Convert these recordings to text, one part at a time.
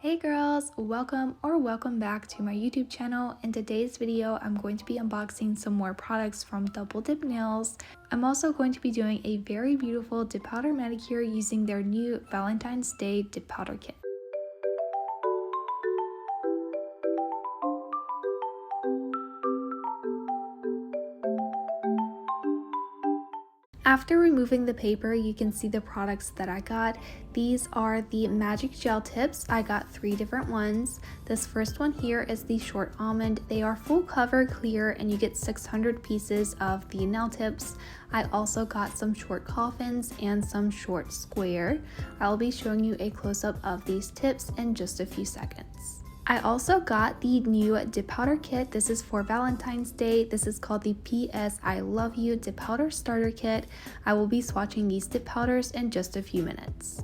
Hey girls, welcome back to my YouTube channel. In today's video, I'm going to be unboxing some more products from DoubleDipNails. I'm also going to be doing a very beautiful dip powder manicure using their new Valentine's Day dip powder kit. After removing the paper, you can see the products that I got. These are the magic gel tips. I got 3 different ones. This first one here is the short almond. They are full cover clear and you get 600 pieces of the nail tips. I also got some short coffins and some short square. I'll be showing you a close-up of these tips in just a few seconds. I also got the new dip powder kit. This is for Valentine's Day. This is called the PS I Love You Dip Powder Starter Kit. I will be swatching these dip powders in just a few minutes.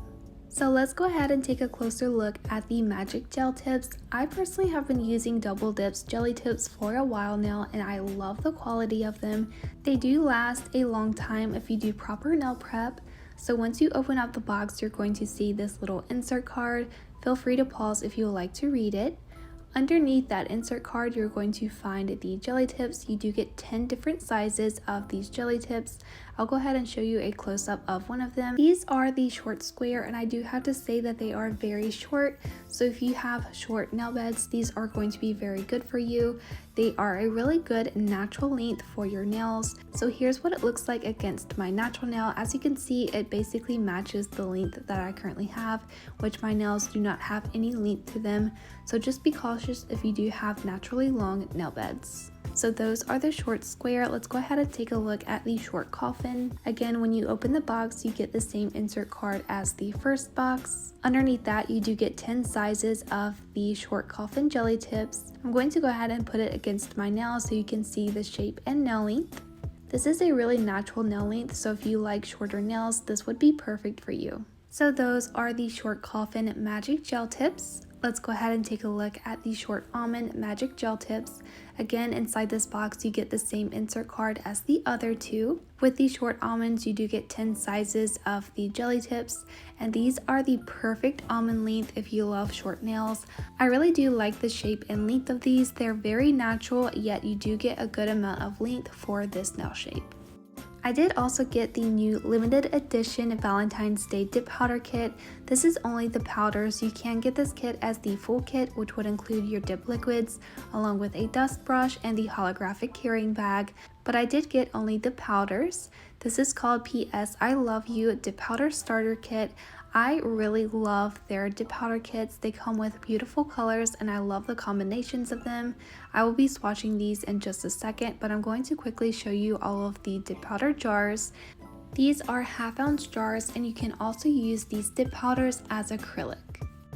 So let's go ahead and take a closer look at the magic gel tips. I personally have been using Double Dip's jelly tips for a while now and I love the quality of them. They do last a long time if you do proper nail prep. So once you open up the box, you're going to see this little insert card. Feel free to pause if you would like to read it. Underneath that insert card, you're going to find the jelly tips. You do get 10 different sizes of these jelly tips. I'll go ahead and show you a close-up of one of them. These are the short square, and I do have to say that they are very short. So if you have short nail beds, these are going to be very good for you. They are a really good natural length for your nails. So here's what it looks like against my natural nail. As you can see, it basically matches the length that I currently have, which my nails do not have any length to them. So just be cautious if you do have naturally long nail beds. So those are the short square. Let's go ahead and take a look at the short coffin. Again, when you open the box, you get the same insert card as the first box. Underneath that, you do get 10 sizes of the short coffin jelly tips. I'm going to go ahead and put it against my nail so you can see the shape and nail length. This is a really natural nail length, so if you like shorter nails, this would be perfect for you. So those are the short coffin magic gel tips. Let's go ahead and take a look at the short almond magic gel tips. Again, inside this box, you get the same insert card as the other two. With the short almonds, you do get 10 sizes of the jelly tips, and these are the perfect almond length if you love short nails. I really do like the shape and length of these. They're very natural, yet you do get a good amount of length for this nail shape. I did also get the new limited edition Valentine's Day dip powder kit. This is only the powders. You can get this kit as the full kit, which would include your dip liquids along with a dust brush and the holographic carrying bag, but I did get only the powders. This is called PS I Love You Dip Powder Starter Kit. I really love their dip powder kits. They come with beautiful colors and I love the combinations of them. I will be swatching these in just a second, but I'm going to quickly show you all of the dip powder jars. These are half-ounce jars and you can also use these dip powders as acrylic.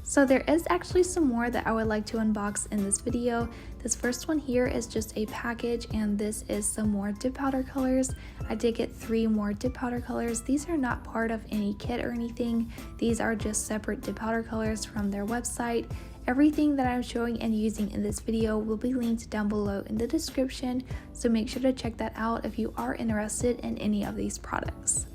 So there is actually some more that I would like to unbox in this video. This first one here is just a package and this is some more dip powder colors. I did get 3 more dip powder colors. These are not part of any kit or anything. These are just separate dip powder colors from their website. Everything that I'm showing and using in this video will be linked down below in the description, so make sure to check that out if you are interested in any of these products.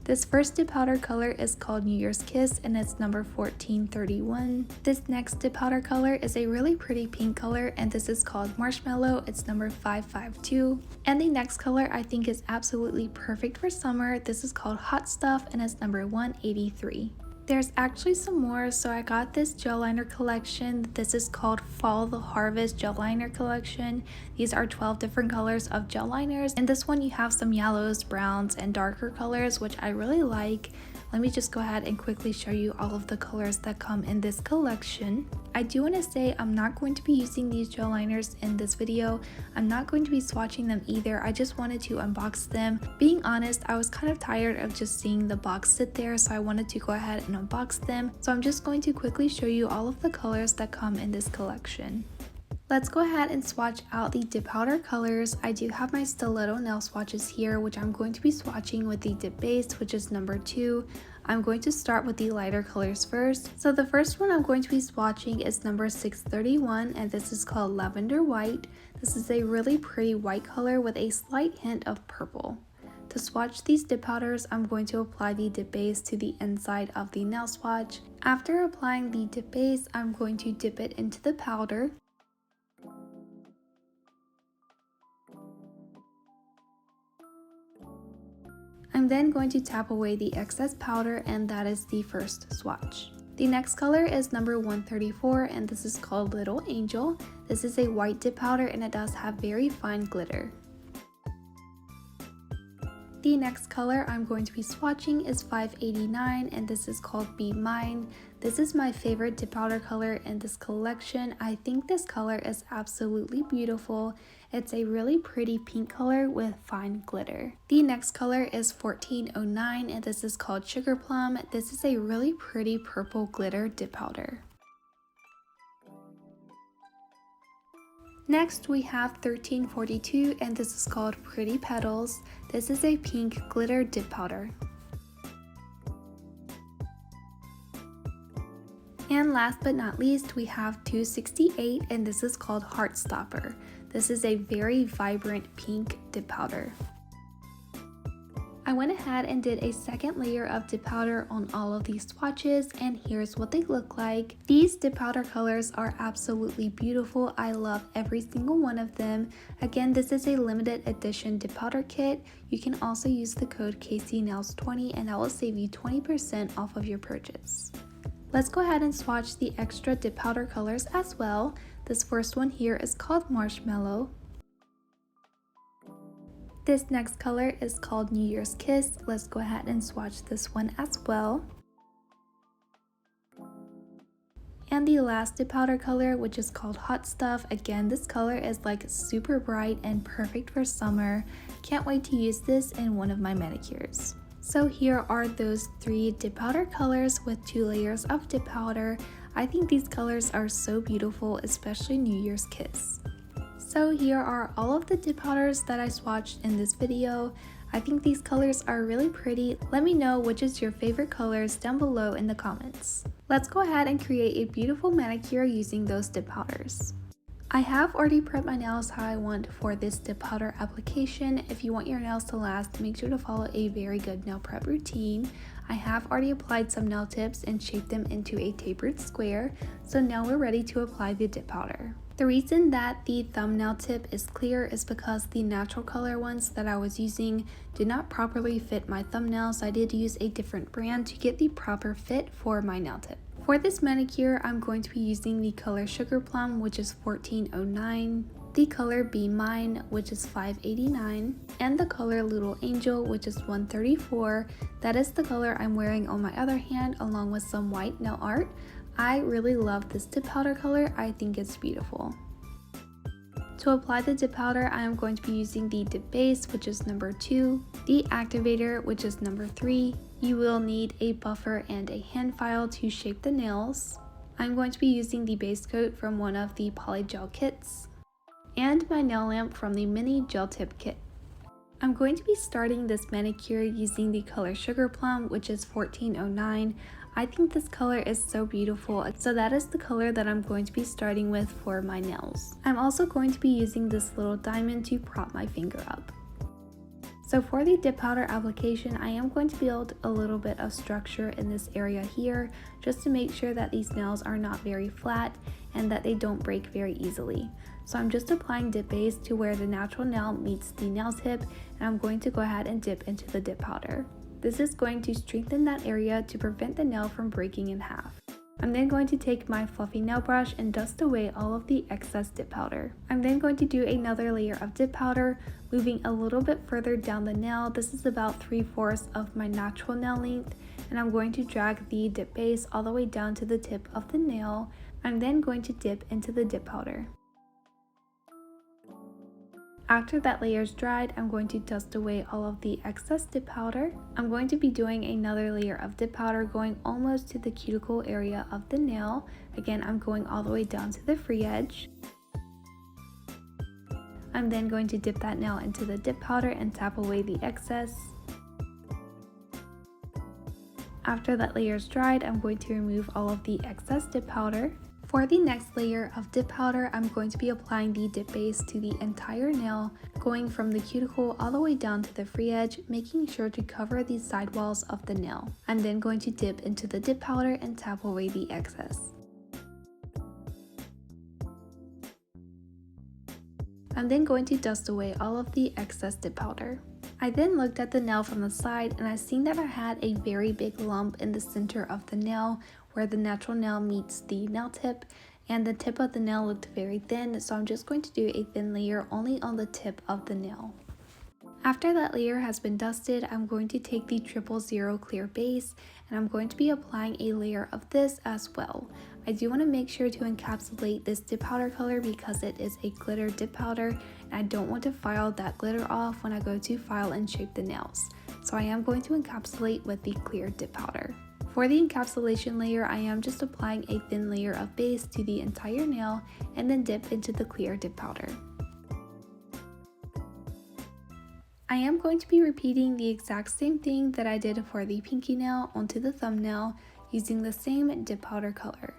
This first dip powder color is called New Year's Kiss and it's number 1431. This next dip powder color is a really pretty pink color and this is called Marshmallow. It's number 552. And the next color I think is absolutely perfect for summer. This is called Hot Stuff and it's number 183. There's actually some more, so I got this gel liner collection. This is called Fall the Harvest Gel Liner Collection. These are 12 different colors of gel liners. In this one you have some yellows, browns, and darker colors, which I really like. Let me just go ahead and quickly show you all of the colors that come in this collection. I do want to say I'm not going to be using these gel liners in this video. I'm not going to be swatching them either. I just wanted to unbox them. Being honest, I was kind of tired of just seeing the box sit there, so I wanted to go ahead and unbox them. So I'm just going to quickly show you all of the colors that come in this collection. Let's go ahead and swatch out the dip powder colors. I do have my stiletto nail swatches here, which I'm going to be swatching with the dip base, which is number 2. I'm going to start with the lighter colors first. So the first one I'm going to be swatching is number 631 and this is called Lavender White. This is a really pretty white color with a slight hint of purple. To swatch these dip powders, I'm going to apply the dip base to the inside of the nail swatch. After applying the dip base, I'm going to dip it into the powder. I'm then going to tap away the excess powder, and that is the first swatch. The next color is number 134, and this is called Little Angel. This is a white dip powder and it does have very fine glitter. The next color I'm going to be swatching is 589, and this is called Be Mine. This is my favorite dip powder color in this collection. I think this color is absolutely beautiful. It's a really pretty pink color with fine glitter. The next color is 1409, and this is called Sugar Plum. This is a really pretty purple glitter dip powder. Next we have 1342, and this is called Pretty Petals. This is a pink glitter dip powder. And last but not least, we have 268, and this is called Heartstopper. This is a very vibrant pink dip powder. I went ahead and did a second layer of dip powder on all of these swatches, and here's what they look like. These dip powder colors are absolutely beautiful. I love every single one of them. Again, this is a limited edition dip powder kit. You can also use the code KCNAILS20 and that will save you 20% off of your purchase. Let's go ahead and swatch the extra dip powder colors as well. This first one here is called Marshmallow. This next color is called New Year's Kiss. Let's go ahead and swatch this one as well. And the last dip powder color, which is called Hot Stuff. Again, this color is like super bright and perfect for summer. Can't wait to use this in one of my manicures. So here are those 3 dip powder colors with 2 layers of dip powder. I think these colors are so beautiful, especially New Year's Kiss. So here are all of the dip powders that I swatched in this video. I think these colors are really pretty. Let me know which is your favorite colors down below in the comments. Let's go ahead and create a beautiful manicure using those dip powders. I have already prepped my nails how I want for this dip powder application. If you want your nails to last, make sure to follow a very good nail prep routine. I have already applied some nail tips and shaped them into a tapered square, so now we're ready to apply the dip powder. The reason that the thumbnail tip is clear is because the natural color ones that I was using did not properly fit my thumbnail, so I did use a different brand to get the proper fit for my nail tip. For this manicure, I'm going to be using the color Sugar Plum, which is 1409, the color Be Mine, which is 589, and the color Little Angel, which is 134. That is the color I'm wearing on my other hand, along with some white nail art. I really love this dip powder color. I think it's beautiful. To apply the dip powder, I am going to be using the dip base, which is number 2, the activator, which is number 3. You will need a buffer and a hand file to shape the nails. I'm going to be using the base coat from one of the polygel kits, and my nail lamp from the mini gel tip kit. I'm going to be starting this manicure using the color Sugar Plum, which is 1409. I think this color is so beautiful, so that is the color that I'm going to be starting with for my nails. I'm also going to be using this little diamond to prop my finger up. So for the dip powder application, I am going to build a little bit of structure in this area here, just to make sure that these nails are not very flat and that they don't break very easily. So I'm just applying dip base to where the natural nail meets the nail tip, and I'm going to go ahead and dip into the dip powder. This is going to strengthen that area to prevent the nail from breaking in half. I'm then going to take my fluffy nail brush and dust away all of the excess dip powder. I'm then going to do another layer of dip powder, moving a little bit further down the nail. This is about 3/4 of my natural nail length, and I'm going to drag the dip base all the way down to the tip of the nail. I'm then going to dip into the dip powder. After that layer is dried, I'm going to dust away all of the excess dip powder. I'm going to be doing another layer of dip powder going almost to the cuticle area of the nail. Again, I'm going all the way down to the free edge. I'm then going to dip that nail into the dip powder and tap away the excess. After that layer is dried, I'm going to remove all of the excess dip powder. For the next layer of dip powder, I'm going to be applying the dip base to the entire nail, going from the cuticle all the way down to the free edge, making sure to cover the side walls of the nail. I'm then going to dip into the dip powder and tap away the excess. I'm then going to dust away all of the excess dip powder. I then looked at the nail from the side and I seen that I had a very big lump in the center of the nail where the natural nail meets the nail tip, and the tip of the nail looked very thin, so I'm just going to do a thin layer only on the tip of the nail. After that layer has been dusted, I'm going to take the 000 clear base and I'm going to be applying a layer of this as well. I do want to make sure to encapsulate this dip powder color because it is a glitter dip powder and I don't want to file that glitter off when I go to file and shape the nails. So I am going to encapsulate with the clear dip powder. For the encapsulation layer, I am just applying a thin layer of base to the entire nail and then dip into the clear dip powder. I am going to be repeating the exact same thing that I did for the pinky nail onto the thumbnail using the same dip powder color.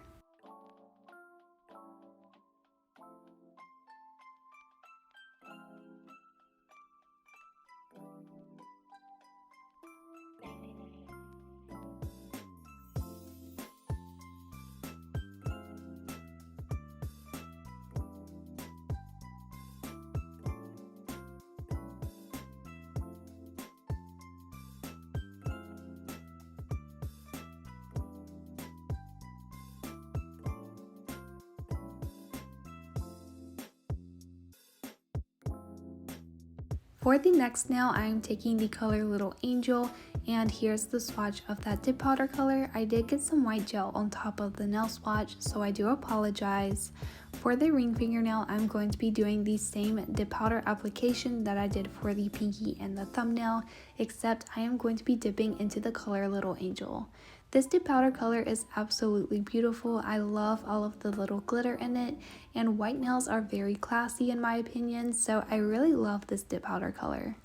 For the next nail, I am taking the color Little Angel, and here's the swatch of that dip powder color. I did get some white gel on top of the nail swatch, so I do apologize. For the ring fingernail, I'm going to be doing the same dip powder application that I did for the pinky and the thumbnail, except I am going to be dipping into the color Little Angel. This dip powder color is absolutely beautiful. I love all of the little glitter in it, and white nails are very classy in my opinion, so I really love this dip powder color.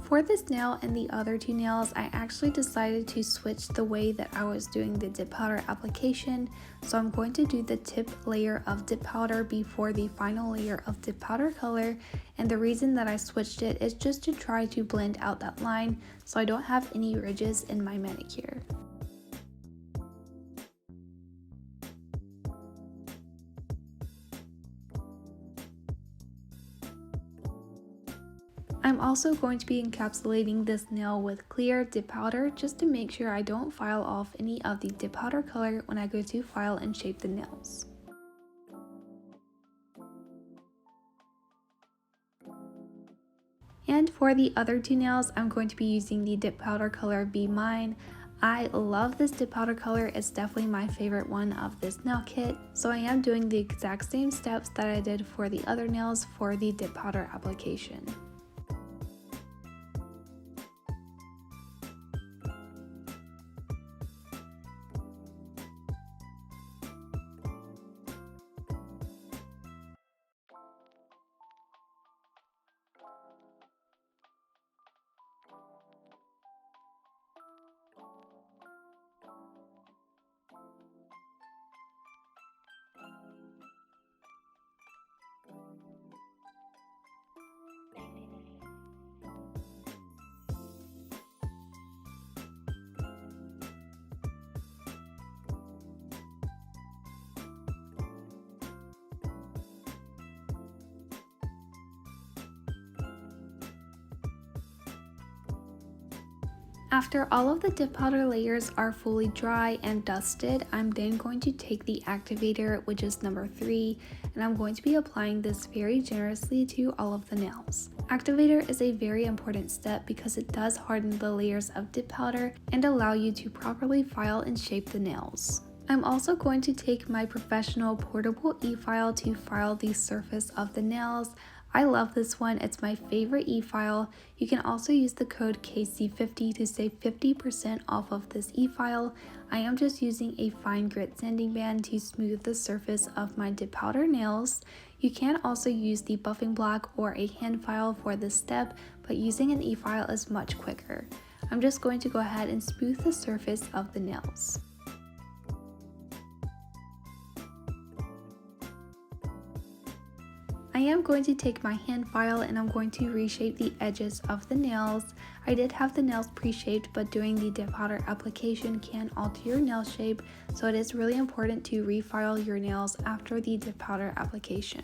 For this nail and the other two nails, I actually decided to switch the way that I was doing the dip powder application. So I'm going to do the tip layer of dip powder before the final layer of dip powder color. And the reason that I switched it is just to try to blend out that line so I don't have any ridges in my manicure. I'm also going to be encapsulating this nail with clear dip powder just to make sure I don't file off any of the dip powder color when I go to file and shape the nails. And for the other two nails, I'm going to be using the dip powder color Be Mine. I love this dip powder color, it's definitely my favorite one of this nail kit. So I am doing the exact same steps that I did for the other nails for the dip powder application. After all of the dip powder layers are fully dry and dusted, I'm then going to take the activator, which is number 3, and I'm going to be applying this very generously to all of the nails. Activator is a very important step because it does harden the layers of dip powder and allow you to properly file and shape the nails. I'm also going to take my professional portable e-file to file the surface of the nails. I love this one, it's my favorite e-file. You can also use the code KC50 to save 50% off of this e-file. I am just using a fine grit sanding band to smooth the surface of my dip powder nails. You can also use the buffing block or a hand file for this step, but using an e-file is much quicker. I'm just going to go ahead and smooth the surface of the nails. I am going to take my hand file and I'm going to reshape the edges of the nails. I did have the nails pre-shaped, but doing the dip powder application can alter your nail shape, so it is really important to refile your nails after the dip powder application.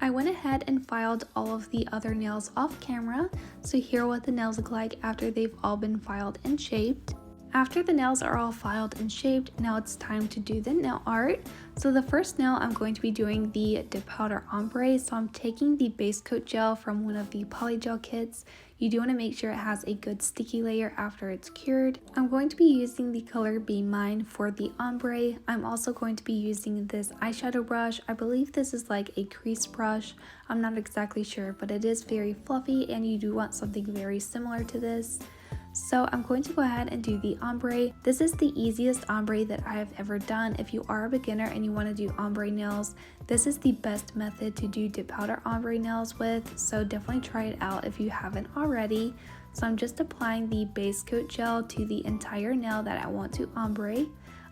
I went ahead and filed all of the other nails off camera, so here are what the nails look like after they've all been filed and shaped. After the nails are all filed and shaped, now it's time to do the nail art. So the first nail I'm going to be doing the dip powder ombre, so I'm taking the base coat gel from one of the polygel kits. You do want to make sure it has a good sticky layer after it's cured. I'm going to be using the color Be Mine for the ombre. I'm also going to be using this eyeshadow brush. I believe this is like a crease brush. I'm not exactly sure, but it is very fluffy and you do want something very similar to this. So I'm going to go ahead and do the ombre. This is the easiest ombre that I have ever done. If you are a beginner and you want to do ombre nails, this is the best method to do dip powder ombre nails with, so definitely try it out if you haven't already. So I'm just applying the base coat gel to the entire nail that I want to ombre.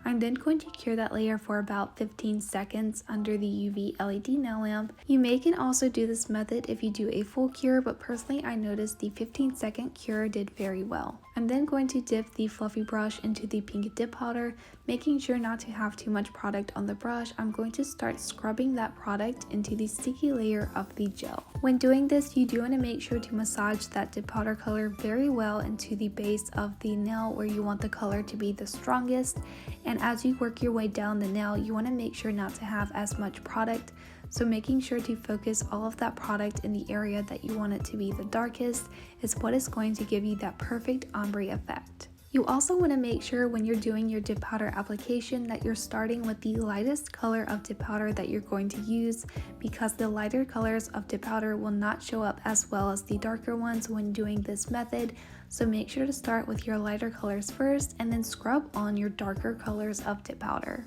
I'm then going to cure that layer for about 15 seconds under the UV LED nail lamp. You can also do this method if you do a full cure, but personally I noticed the 15-second cure did very well. I'm then going to dip the fluffy brush into the pink dip powder, making sure not to have too much product on the brush. I'm going to start scrubbing that product into the sticky layer of the gel. When doing this, you do want to make sure to massage that dip powder color very well into the base of the nail where you want the color to be the strongest. And as you work your way down the nail, you want to make sure not to have as much product. So making sure to focus all of that product in the area that you want it to be the darkest is what is going to give you that perfect ombre effect. You also want to make sure when you're doing your dip powder application that you're starting with the lightest color of dip powder that you're going to use, because the lighter colors of dip powder will not show up as well as the darker ones when doing this method. So make sure to start with your lighter colors first and then scrub on your darker colors of dip powder.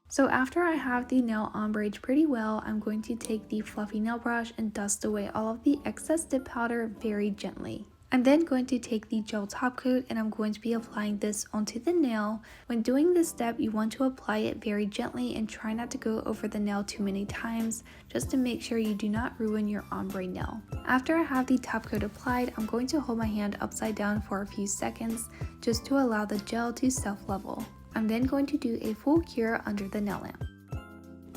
So after I have the nail ombraged pretty well, I'm going to take the fluffy nail brush and dust away all of the excess dip powder very gently. I'm then going to take the gel top coat and I'm going to be applying this onto the nail. When doing this step, you want to apply it very gently and try not to go over the nail too many times, just to make sure you do not ruin your ombre nail. After I have the top coat applied, I'm going to hold my hand upside down for a few seconds just to allow the gel to self-level. I'm then going to do a full cure under the nail lamp.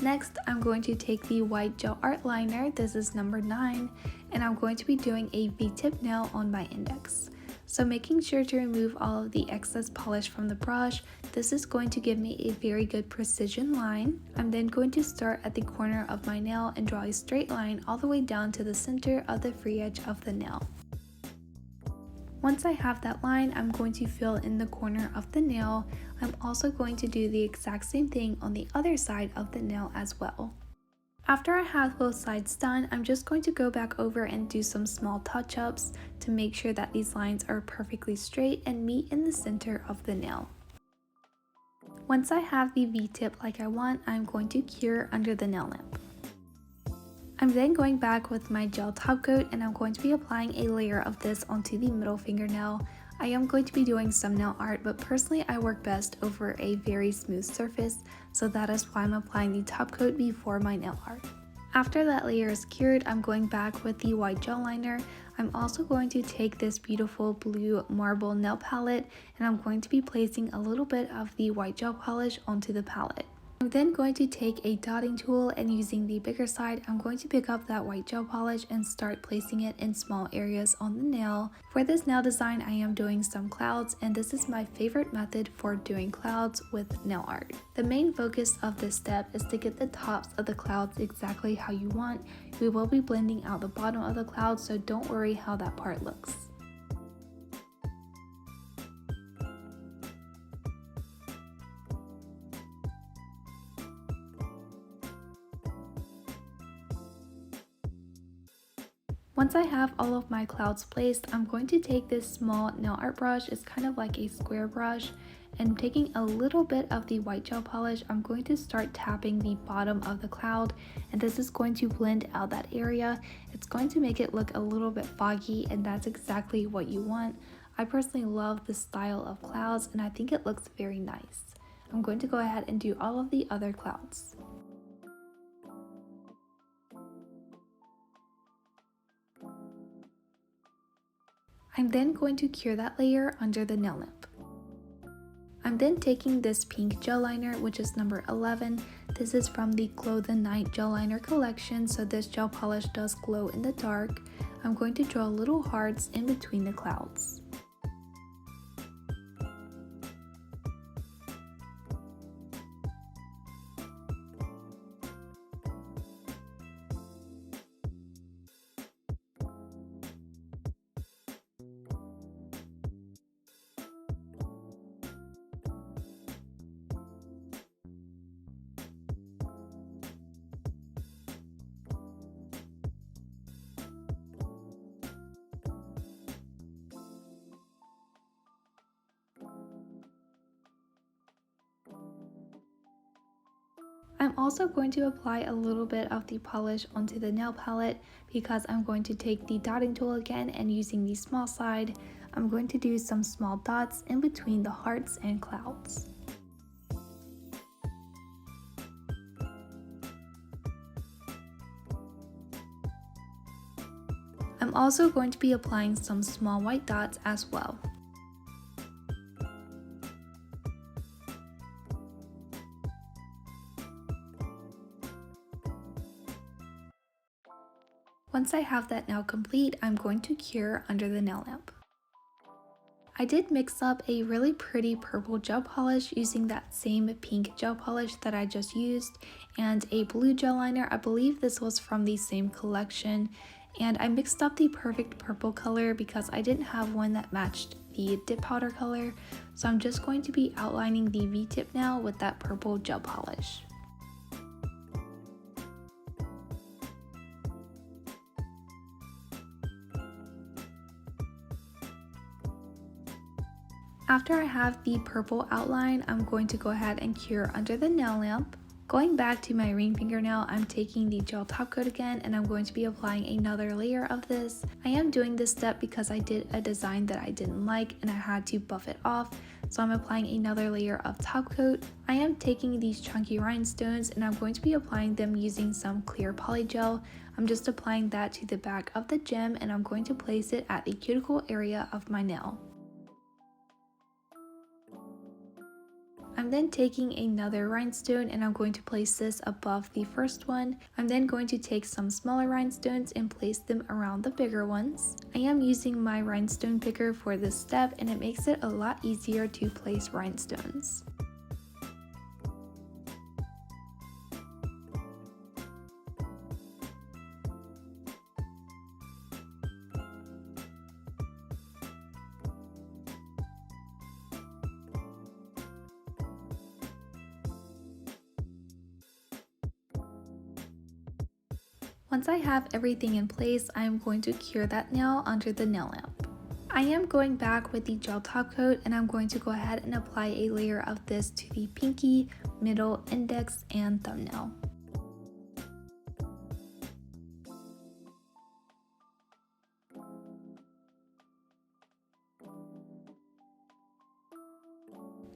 Next, I'm going to take the white gel art liner, this is number 9, and I'm going to be doing a V-tip nail on my index. So making sure to remove all of the excess polish from the brush, this is going to give me a very good precision line. I'm then going to start at the corner of my nail and draw a straight line all the way down to the center of the free edge of the nail. Once I have that line, I'm going to fill in the corner of the nail. I'm also going to do the exact same thing on the other side of the nail as well. After I have both sides done, I'm just going to go back over and do some small touch-ups to make sure that these lines are perfectly straight and meet in the center of the nail. Once I have the V-tip like I want, I'm going to cure under the nail lamp. I'm then going back with my gel top coat and I'm going to be applying a layer of this onto the middle fingernail. I am going to be doing some nail art, but personally I work best over a very smooth surface, so that is why I'm applying the top coat before my nail art. After that layer is cured, I'm going back with the white gel liner. I'm also going to take this beautiful blue marble nail palette and I'm going to be placing a little bit of the white gel polish onto the palette. I'm then going to take a dotting tool and using the bigger side, I'm going to pick up that white gel polish and start placing it in small areas on the nail. For this nail design, I am doing some clouds, and this is my favorite method for doing clouds with nail art. The main focus of this step is to get the tops of the clouds exactly how you want. We will be blending out the bottom of the cloud, so don't worry how that part looks. Once I have all of my clouds placed, I'm going to take this small nail art brush. It's kind of like a square brush, and taking a little bit of the white gel polish, I'm going to start tapping the bottom of the cloud, and this is going to blend out that area. It's going to make it look a little bit foggy, and that's exactly what you want. I personally love this style of clouds, and I think it looks very nice. I'm going to go ahead and do all of the other clouds. I'm then going to cure that layer under the nail lamp. I'm then taking this pink gel liner, which is number 11. This is from the Glow the Night gel liner collection, so this gel polish does glow in the dark. I'm going to draw little hearts in between the clouds. I'm also going to apply a little bit of the polish onto the nail palette because I'm going to take the dotting tool again, and using the small side, I'm going to do some small dots in between the hearts and clouds. I'm also going to be applying some small white dots as well. Once I have that nail complete, I'm going to cure under the nail lamp. I did mix up a really pretty purple gel polish using that same pink gel polish that I just used, and a blue gel liner. I believe this was from the same collection, and I mixed up the perfect purple color because I didn't have one that matched the dip powder color, so I'm just going to be outlining the V-tip now with that purple gel polish. After I have the purple outline, I'm going to go ahead and cure under the nail lamp. Going back to my ring fingernail, I'm taking the gel top coat again, and I'm going to be applying another layer of this. I am doing this step because I did a design that I didn't like and I had to buff it off, so I'm applying another layer of top coat. I am taking these chunky rhinestones and I'm going to be applying them using some clear poly gel. I'm just applying that to the back of the gem, and I'm going to place it at the cuticle area of my nail. I'm then taking another rhinestone and I'm going to place this above the first one. I'm then going to take some smaller rhinestones and place them around the bigger ones. I am using my rhinestone picker for this step, and it makes it a lot easier to place rhinestones. Once I have everything in place, I am going to cure that nail under the nail lamp. I am going back with the gel top coat, and I'm going to go ahead and apply a layer of this to the pinky, middle, index, and thumbnail.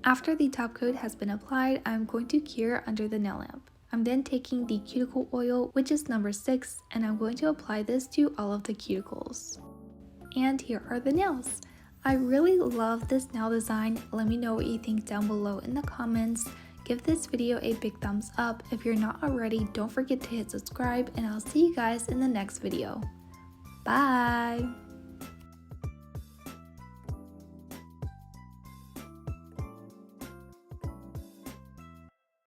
After the top coat has been applied, I'm going to cure under the nail lamp. I'm then taking the cuticle oil, which is number 6, and I'm going to apply this to all of the cuticles. And here are the nails. I really love this nail design. Let me know what you think down below in the comments. Give this video a big thumbs up. If you're not already, don't forget to hit subscribe, and I'll see you guys in the next video. Bye!